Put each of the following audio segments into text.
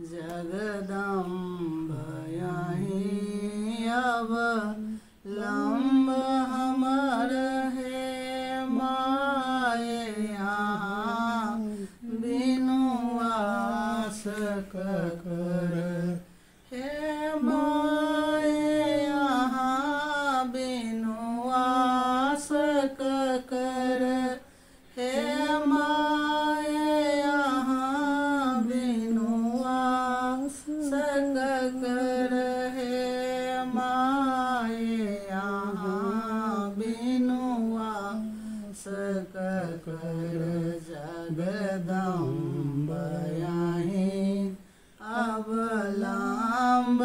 जगदम्ब यहीं अवलंब हमर हे माए यहाँ बिनु आस कर हे माए यहाँ बिनु आस कर हे माए यहाँ बिनु आस कर हे माए यहाँ बिनु आस कर जगदम्ब यहीं अवलंब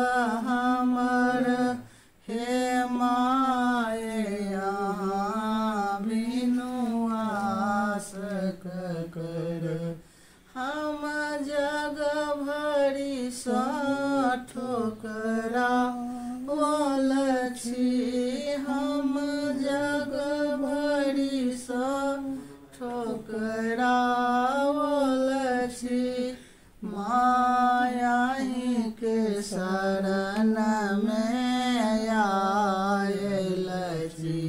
हमर हे माए यहाँ बिनु आस कर हम जग भरी सा ठोकरा बोल छी हम जग भरी सा ठोकरा बोल छी माया ही के शरण में आयल छी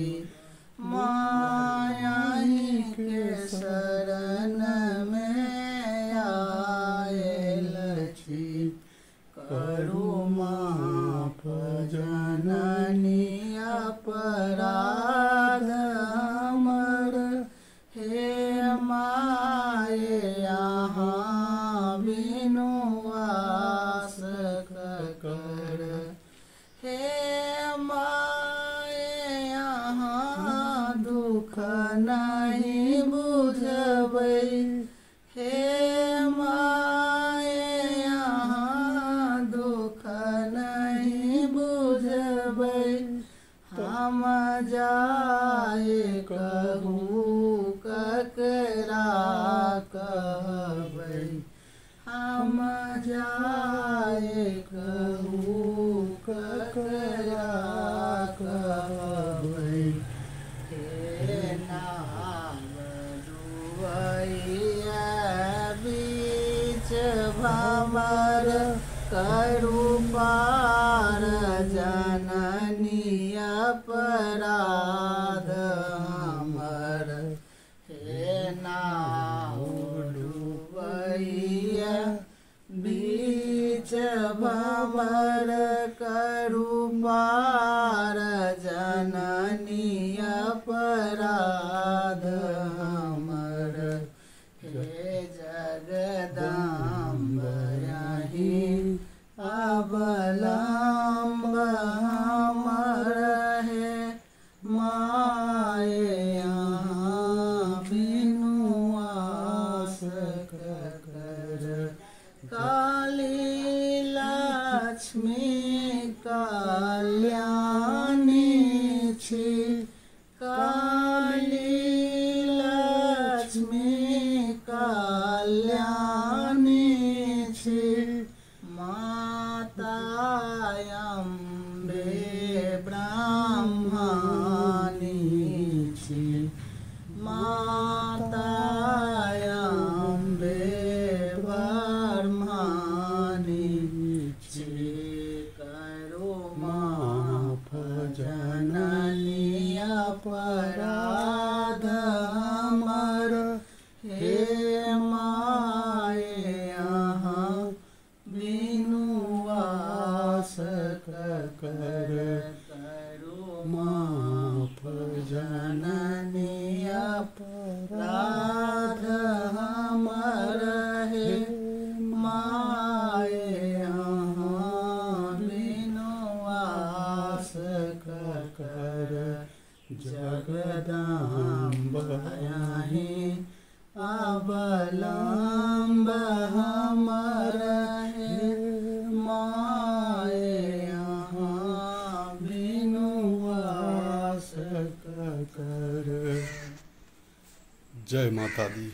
माया ही के शरण में आयल छी करू माफ जननी अपराध हमर हे माए यहाँ बिनु आस कर हे माए यहाँ दुख नहीं बुझबै हे माए यहाँ दुख नहीं बुझबै हम जाए कहूँ ककरा कहबै हम जाए कहूँ ककरा कहबै हे नाम डुबैया बीच भंवर करू पार जननी अपराध हमर हे नाव डुबैया बीच भंवर करू पार जननी अपराध हमर हे जगदम्ब यहीं अवलंब हमर हे माए यहाँ बिनु आस कर काली लक्ष्मी कल्याणी छी काली लक्ष्मी कल्याणी छी माता अम्बे ब्राह्मणी छी माता अम्बे ब्रह्मणी छी करो माफ जननी अपराध हमर हे माए यहाँ बिनु आस कर करो माफ जननी अपराध हमर हे माए यहाँ बिनु आस कर जगदम्ब यहीं अवलंब हमर हे माए यहाँ बिनु आस कर। जय माता दी।